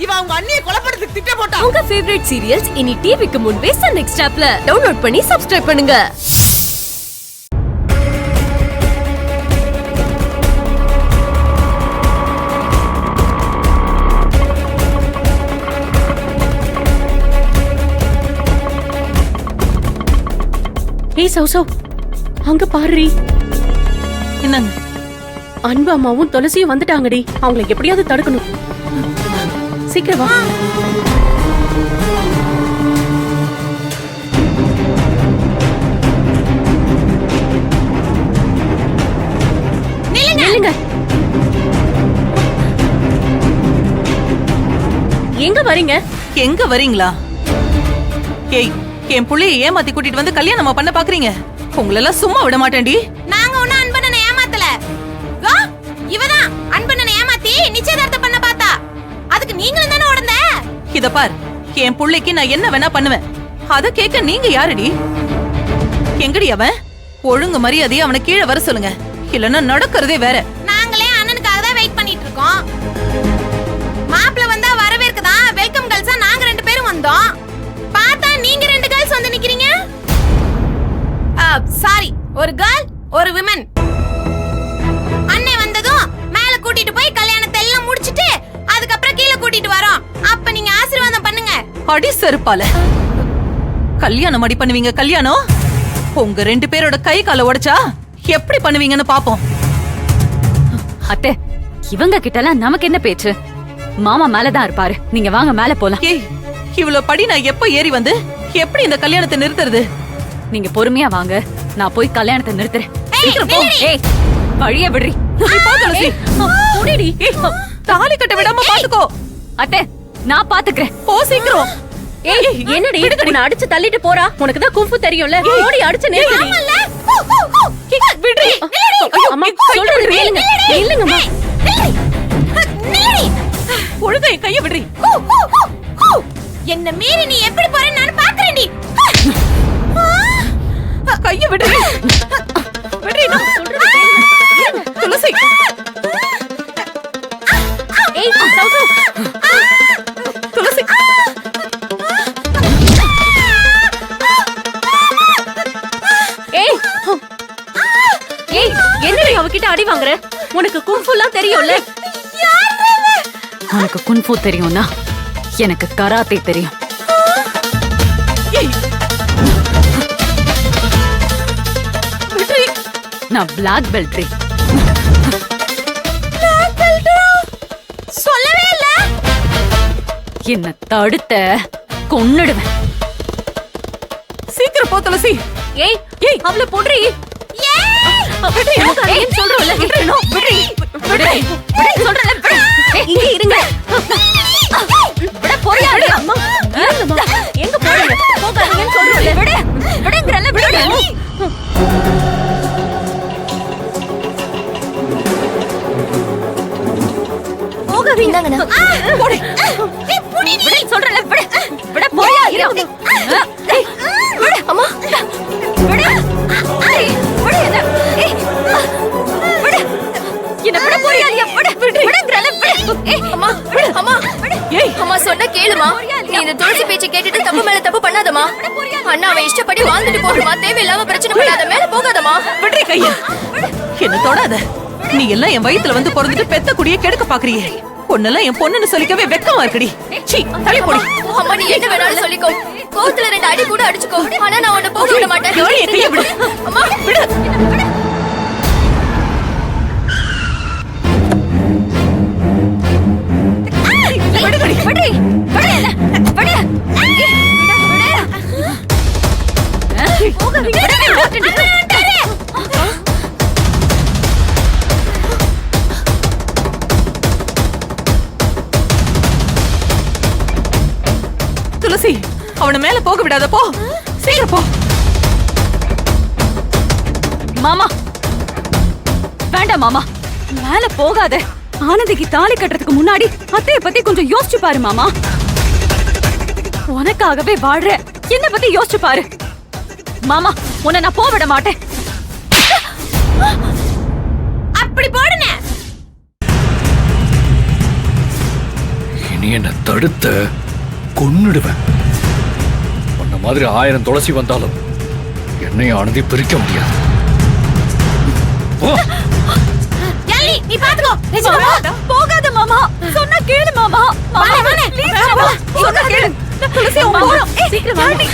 இவன் அவங்க அண்ணியை கொலைப்படுறதுக்கு திட்டம் போட்டான். உங்க ஃபேவரட் சீரியல்ஸ் இனி டிவிக்கு முன்பே சன் நெக்ஸ்ட் ஆப்ல டவுன்லோட் பண்ணி சப்ஸ்கிரைப் பண்ணுங்க. ஏய் சௌசௌ, அங்க பாருடி. என்னங்க? அன்பு அம்மாவும் துளசியும் வந்துட்டாங்கடி. அவங்களை எப்படியாவது தடுக்கணும். சீக்கிரம் வா. நில்லுங்க. எங்க வரீங்க? எங்க வரீங்களா? ஏய், என் புள்ளைய ஏமாத்தி கூட்டிட்டு வந்து கல்யாணமா பண்ண பாக்குறீங்க? உங்களெல்லாம் சும்மா விட மாட்டேன்டி. நாங்க ஒண்ணு அன்பண்ணனை ஏமாத்தல. இவதான் அன்பண்ணனை ஏமாத்தி நிச்சயதார்த்தம் பண்ண பார்த்தா. அதுக்கு நீங்களும் தானே உடந்த. இத பார், என் புள்ளைக்கு நான் என்ன வேணா பண்ணுவேன். அத கேட்க நீங்க யாருடி? எங்கடி அவன்? ஒழுங்கு மரியாதையை அவனை கீழே வர சொல்லுங்க, இல்லன்னா நடக்கிறதே வேற. நாங்களே அண்ணனுக்காக தான் வெயிட் பண்ணிட்டு இருக்கோம். மாப்பிள்ள வந்தா வரவேற்கதான் வெல்கம் கேர்ள்ஸா நாங்க ரெண்டு பேரும் வந்தோம். பார்த்தா நீங்க ரெண்டு கேர்ள்ஸ் வந்து நிக்கிறீங்க. சாரி, ஒரு கேர்ள் ஒரு விமன். அண்ணே வந்ததும் மேல கூட்டிட்டு போய் கல்யாணத்தை எல்லாம் முடிச்சிட்டு அதுக்கப்புறம் கீழே கூட்டிட்டு வரோம். அப்ப நீங்க ஆசீர்வாதம் பண்ணுங்க. அடி செருப்பால. கல்யாணம் அடி பண்ணுவீங்க? கல்யாணம் உங்க ரெண்டு பேரோட கை கால உடைச்சா எப்படி பண்ணுவீங்கன்னு பாப்போம். அத்தை, இவங்க கிட்டலாம் நமக்கு என்ன பேச்சு? மாமா மேலதான் இருப்பாரு. நீங்க வாங்க மேல போலாம். ஏய், இவ்வளவு படி நான் எப்ப ஏறி வந்து எப்படி இந்த கல்யாணத்தை நிறுத்துறது? நீங்க பொறுமையா வாங்க, நான் போய் கல்யாணத்தை நிறுத்துறேன். சீக்கிரம் போ. ஏய், வழிய விடுறி. தாலி கட்ட விடாம பாத்துக்கோ. அத்தை, நான் பாத்துக்கிறேன். போ சீக்கிரம். ஏய், என்னடி உன்னை அடிச்சு தள்ளிட்டு போறா? உனக்கு தான் கும்பு தெரியும்ல. ஓடி அடிச்சு நிறுத்துடி. விடுறி. அம்மா சொல்றது கேளுங்க. இல்லங்கம்மா. ஒழுங்கா என் கைய விடுறி. என்ன மீறி நீ எப்படி போற நான் பாக்குறேன்டி. கைய விடுறி. விடுறி. நான் சொல்றது கேளுங்க. துளசி. ஏய் சௌசௌ. துளசி. ஏய். ஏய், என்னடி அவகிட்ட அடி வாங்குற? உனக்கு கும்ஃபுலாம் தெரியும்ல. உனக்கு குன்ஃபு தெரியும்னா எனக்கு கராத்தே தெரியும். நான் பிளாக் பெல்ட். சொல்லவே இல்ல. என்ன தடுத்த கொன்னுடுவேன். சீக்கிரம் போ துளசி. ஏய் ஏய், அவளை போடுறி. விடுறி. ஏய் சொல்றேன்ல. விடுறி. விடுறி. விடுறி. சொல்றேன்ல. இங்க இருங்க. விட போறியா? அம்மா இருங்கம்மா. எங்க போறீங்க? போகாதீங்கன்னு சொல்றேன்ல. விடு. விடுங்கறல. விடு. போகாதீங்கங்கண்ணா. போடி. நீ புடி. விடு சொல்றேன்ல. விடு. விட போறியா? இருங்க. ஏய் விடு. அம்மா விடு. ஏய் விடு. ஏய் விடு. என்ன விட போறியா? விடு. விடுங்கறல. விடு. ஏய் அம்மா விடு. அம்மா ஏய், அம்மா சொன்ன கேளுமா. நீ இந்த துளசி பேச்சை கேட்டுட்டு தப்பு மேல தப்பு பண்ணாதமா. அண்ணா அவன் இஷ்டப்படி வாழ்ந்துட்டு போடுமா. தேவையில்லாம பிரச்சனை பண்ணாத. மேல போகாதமா. விடுறி கைய. என்ன தொடாத. நீ எல்லாம் என் வயித்துல வந்து பிறந்துட்டு பெத்த குடியை கெடுக்க பாக்குறியே. பொண்ணெல்லாம் என் பொண்ணுன்னு சொல்லிக்கவே வெக்கமா இருக்குடி. சீ, தள்ளி போடி. அம்மா நீ என்ன வேணாலும் சொல்லிக்கோ. கோத்துல 2 அடி கூட அடிச்சுக்கோ. ஆனா நான் உன்னை போக விட மாட்டேன். என் கைய விடு. அம்மா விடு. விடுடி. விடுடி. விடு. விடு. துளசி, அவனை மேல போக விடாத. போ சீக்கிரம் போ. மாமா வேண்டாம். மாமா மேல போகாத. ஆனந்திக்கு தாலி கட்டுறதுக்கு முன்னாடி அத்தைய பத்தி கொஞ்சம் யோசிச்சு பாரு மாமா. உனக்காகவே வாழ்ற, என்ன பத்தி யோசிச்சு பாரு மாமா. உன்னை நான் போக விட மாட்டேன். அப்படி போடுனே. நீ என்ன தடுத்த கொன்னுடுவேன். உன்ன மாதிரி 1000 துளசி வந்தாலும் என்னையும் ஆனந்தி பிரிக்க முடியாது. ஜல்லி நீ பாத்துக்கோ. போகாத மாமா, சொன்னா கேளு மாமா. வாணே, வாணே. Please மாமா, சொன்னா கேளு. துளசி போறோம். சீக்கிரம் யாழ்னி,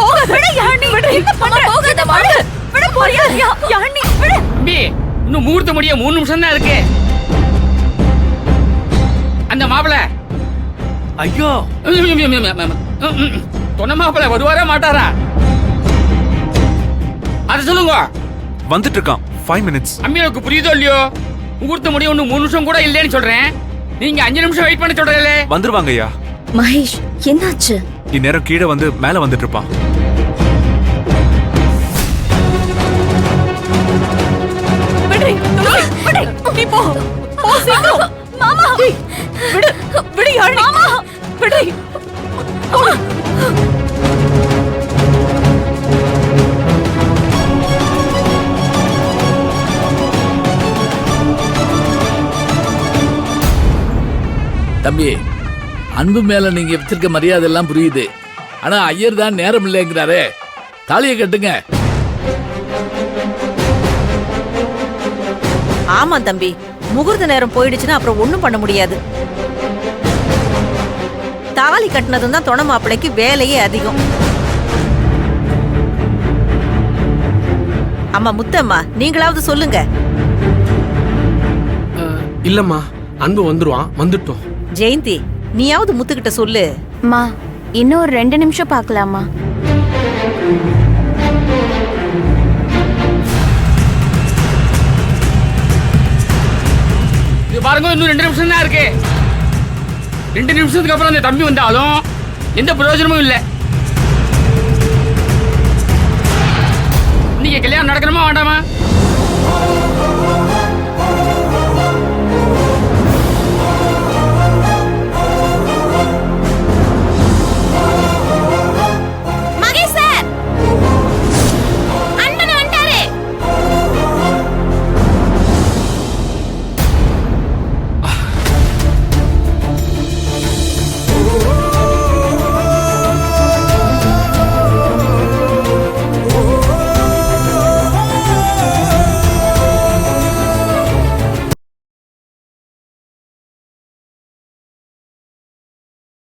போகாத. விட யாழ்னி, என்ன பண்ற? போகாத மாடு. விட போறியா? யாழ்னி, விட. தம்பி, இன்னும் முகூர்த்த முடிய 3 நிமிஷம் தான் இருக்கு. அந்த மாப்பிள ஐயோ, சொன்ன மாப்பிள வருவாரா மாட்டாரா? அது சொல்லுங்க. வந்துட்டு இருக்கான். 5 minutes. அம்மியாவுக்கு புரியுதோ இல்லையோ? முகூர்த்த முடிய இன்னும் 3 நிமிஷம் கூட இல்லைன்னு சொல்றேன். நீங்க 5 நிமிஷம் வெயிட் பண்ண சொல்றீங்களே. வந்துருவாங்க ஐயா. மகேஷ் என்னாச்சு? இந்நேரம் கீழே வந்து மேல வந்துட்டு இருப்பான். விடு, துளசி, விடு. நீ போ. போ சீக்கிரம். மாமா. விடு, விடு யாழ்னி. மாமா, விடு. தம்பி, அன்பு மேல நீங்க வச்சிருக்க மரியாதை எல்லாம் புரியுது. ஆனா ஐயர் தான் நேரம் இல்லைங்கிறாரே. தாலியை கட்டுங்க. ஆமா தம்பி, முகூர்த்த நேரம் போயிடுச்சுன்னா அப்புறம் ஒண்ணும் பண்ண முடியாது. தாலி கட்டினதும் தான் துணை மாப்பிள்ளைக்கு வேலையே அதிகம். அம்மா முத்தம்மா, நீங்களாவது சொல்லுங்க. இல்லம்மா, அன்பு வந்துருவான். வந்துட்டோம். ஜெயந்தி, நீயாவது முத்துக்கிட்ட சொல்லு. மா, இன்னும் ஒரு 2 நிமிஷம் பார்க்கலாமா? இது பாருங்க, இன்னும் 2 நிமிஷம் தான் இருக்கு. 2 நிமிஷத்துக்கு அப்புறம் அந்த தம்பி வந்தாலும் எந்த பிரயோஜனமும் இல்லை. நீங்க கல்யாணம் நடக்கணுமா வேண்டாமா?